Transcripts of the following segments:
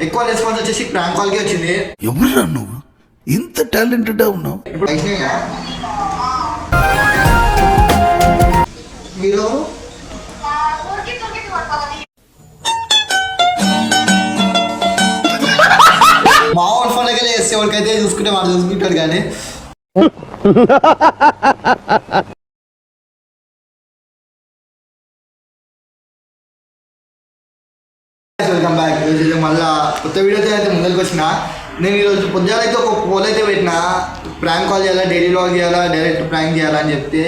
ఎక్కువ రెస్పాన్స్ వచ్చేసి ప్రాంక్ కాల్కి వచ్చింది. ఎవరురా నువ్వు ఇంత టాలెంటెడ్ ఉన్నావు? మీరు మా ఓన్ ఫోన్ దగ్గర చేస్తే ఎవరికైతే చూసుకుంటే వాడు చూసుకుంటాడు. కానీ వెల్కమ్ బ్యాక్. ఈరోజు మళ్ళీ కొత్త వీడియోతో అయితే ముందరికి వచ్చిన. నేను ఈరోజు పొద్దున అయితే ఒక పోల్ అయితే పెట్టిన, ప్రాంక్ కాల్ చేయాలా, డైలీ వ్లాగ్ చేయాలా, డైరెక్ట్ ప్రాంక్ చేయాలా అని చెప్తే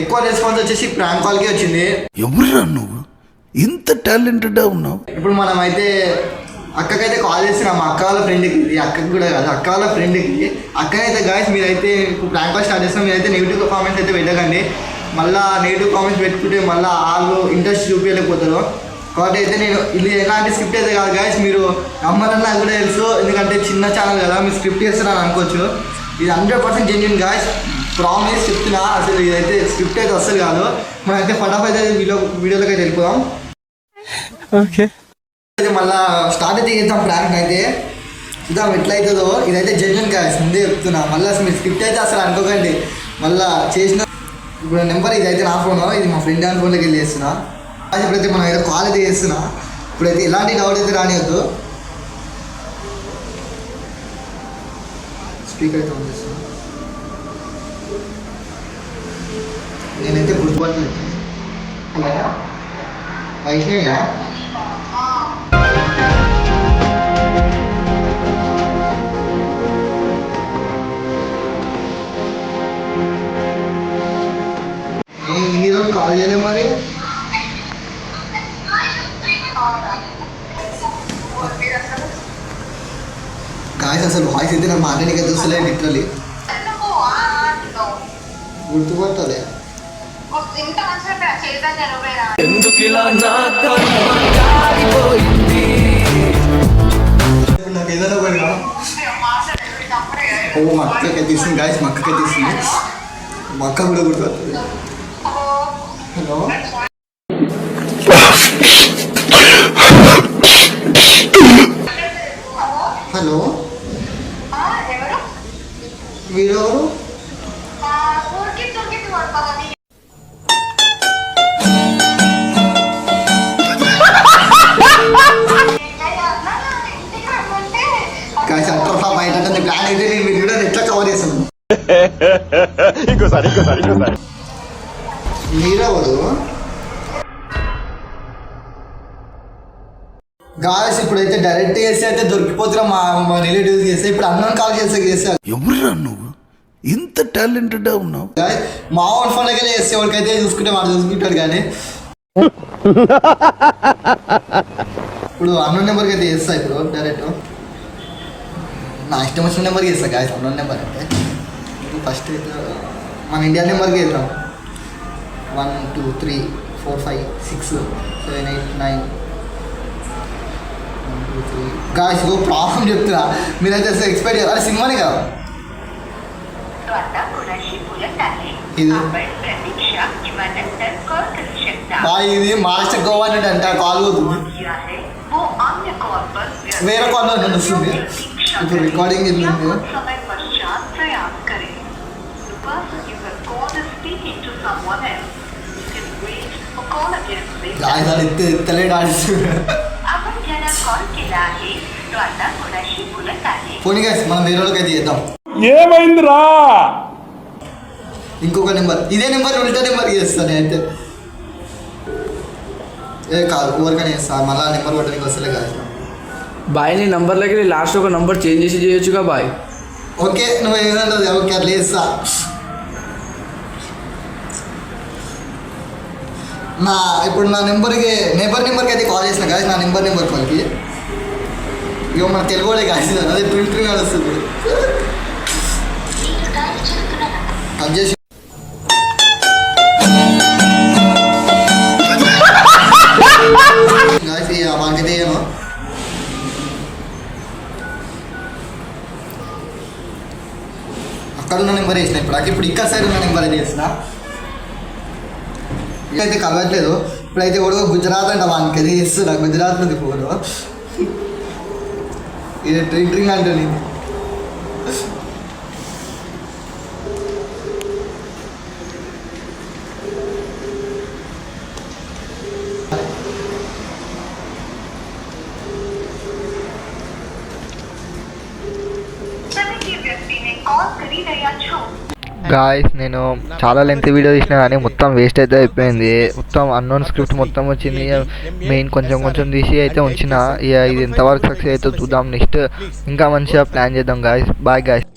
ఎక్కువ రెస్పాన్స్ వచ్చేసి ప్రాంక్ కాల్కి వచ్చింది. ఎవరురా నువ్వు ఇంత టాలెంటెడ్ ఉన్నావు? ఇప్పుడు మనం అయితే అక్కకైతే కాల్ చేసిన, మా అక్క వాళ్ళ ఫ్రెండ్కి, అక్కకి కూడా కాదు అక్క వాళ్ళ ఫ్రెండ్కి. అక్కనైతే గాయస్ మీరైతే ప్రాంక్ కాల్ స్టార్ట్ చేస్తాం, మీరైతే నెగిటివ్ కామెంట్స్ అయితే పెట్టకండి. మళ్ళీ నెగిటివ్ కామెంట్స్ పెట్టుకుంటే మళ్ళీ వాళ్ళు ఇంట్రెస్ట్ చూపించలేకపోతారు. కాబట్టి అయితే నేను ఇది ఎలాంటి స్క్రిప్ట్ అయితే కాదు గాయస్, మీరు నమ్మరని నాకు కూడా తెలుసు, ఎందుకంటే చిన్న ఛానల్ కదా, మీరు స్క్రిప్ట్ చేస్తారని అనుకోవచ్చు. ఇది 100% జెన్యూన్ గాయస్, ప్రామిస్ చెప్తున్నా. అసలు ఇదైతే స్క్రిప్ట్ అయితే అస్సలు కాదు. మనం అయితే ఫటాఫట్ అయితే వీడియోలోకి అయితే వెళ్ళిపోదాం. ఓకే, అయితే మళ్ళీ స్టార్ట్ అయితే చేద్దాం ప్రాంక్ అయితే. చూద్దాం ఎట్లయితుందో. ఇదైతే జెన్యూన్ గాయస్, ముందే చెప్తున్నా. మళ్ళీ అసలు మీరు స్క్రిప్ట్ అయితే అసలు అనుకోకండి. మళ్ళీ చేసిన ఇప్పుడు నెంబర్ ఇదైతే నా ఫోన్, ఇది మా ఫ్రెండ్ అని ఫోన్లోకి వెళ్ళి చేస్తున్నా. ఇప్పుడైతే మనం ఏదో కాల్ అయితే చేస్తున్నా. ఇప్పుడైతే ఎలాంటి డౌట్ అయితే రానివద్దు. స్పీకర్ అయితే ఆన్ చేస్తున్నా. నేనైతే గుర్తుపట్టలేదు. వైష్ణవి ఇన్ని రోజులు కాల్ చేయలే మరి. గాయస్ అసలు వాయిస్ అయితే నాకు మాట్లాడిక చూస్తలే, లిటరలీ గుర్తుపట్టలే. నాకు ఏదైనా పడినా ఓ మా అక్కకి తీస్తుంది గాయస్, మా అక్కకి తీస్తుంది. మా అక్క కూడా గుర్తుపడుతుంది. హలో హలో మీరెవరు? కాసి అంటారు బయట ప్లాన్ అయితే నేను మీరు కూడా ఎట్లా కవర్ చేస్తాను. మీరెవరు గాయస్? ఇప్పుడైతే డైరెక్ట్ చేస్తే అయితే దొరికిపోతున్నాం. మా రిలేటివ్స్ చేస్తే ఇప్పుడు అన్నం కాల్ చేస్తే ఎవరురా నువ్వు ఇంత టాలెంటెడ్ ఉన్నావు? గాయస్ మా ఓన్ ఫోన్ దగ్గర చేస్తే ఎవరికైతే చూసుకుంటే వాడు చూసుకుంటాడు. కానీ ఇప్పుడు అన్నోన్ నెంబర్కి అయితే చేస్తా. ఇప్పుడు డైరెక్ట్ నా ఇష్టం వచ్చిన నెంబర్కి చేస్తా గాయస్. అన్నోన్ నెంబర్ అంటే ఇప్పుడు ఫస్ట్ అయితే మన ఇండియా నెంబర్కి చేద్దాం. 1 2 3 4 5 6 7 8 9 గాయస్ ఇగో ప్రాబ్లం చెప్తున్నా, మీరైతే అసలు ఎక్స్పెక్ట్ చేయాలి. సినిమానే కదా ఇది మాస్టర్ గవర్నమెంట్ అంటే కాల్ పోతుంది, వేరే కాల్ నడుస్తుంది. ఇప్పుడు రికార్డింగ్ చెప్తుంది. ఎత్తలేడు ఆడిస్తుంది. ఫోన్ గాయస్ మనం వేరే వాళ్ళకి అయితే చేద్దాం. ఏమైందిరా? ఇంకొక నెంబర్, ఇదే నెంబర్ ఉల్టా నెంబర్ చేస్తాను అయితే. ఏ కాదు ఎవరికైనా చేస్తాను, మళ్ళీ నెంబర్ కొట్టడానికి వస్తలే కాదు. బాయ్ నీ నంబర్లకి లాస్ట్ ఒక నంబర్ చేంజ్ చేసి చేయొచ్చుగా బాయ్. ఓకే నువ్వు ఏదంటే ఓకే అట్లా చేస్తా. నా ఇప్పుడు నా నెంబర్కి నెంబర్కి అయితే కాల్ చేసిన కాదు, నా నెంబర్ కాల్కి ఇక మన తెలుగు వాళ్ళే కాదు, అదే ప్రింట్ నడుస్తుంది. కట్ చేసి మనకైతే ఏమో అక్కడ ఉన్న నెంబర్ వేసిన. ఇప్పుడు ఇక్కడ సైడ్ ఉన్న నెంబర్ అయితే వేసిన. ఇక్కడైతే కలవట్లేదు. ఇప్పుడైతే కూడా గుజరాత్ అంట వానికి అది ఇస్తున్నా, గుజరాత్ నుండి ఫోను. ఇది డ్రింక్ డ్రింక్ అంటుంది. గాయస్ నేను చాలా లెంత్ వీడియో తీసినా కానీ మొత్తం వేస్ట్ అయితే అయిపోయింది. మొత్తం అన్నోన్ స్క్రిప్ట్ మొత్తం వచ్చింది. మెయిన్ కొంచెం కొంచెం తీసి అయితే ఉంచిన. ఇక ఇది ఎంతవరకు సక్సెస్ అయితే చూద్దాం. నెక్స్ట్ ఇంకా మంచిగా ప్లాన్ చేద్దాం గాయస్. Bye guys.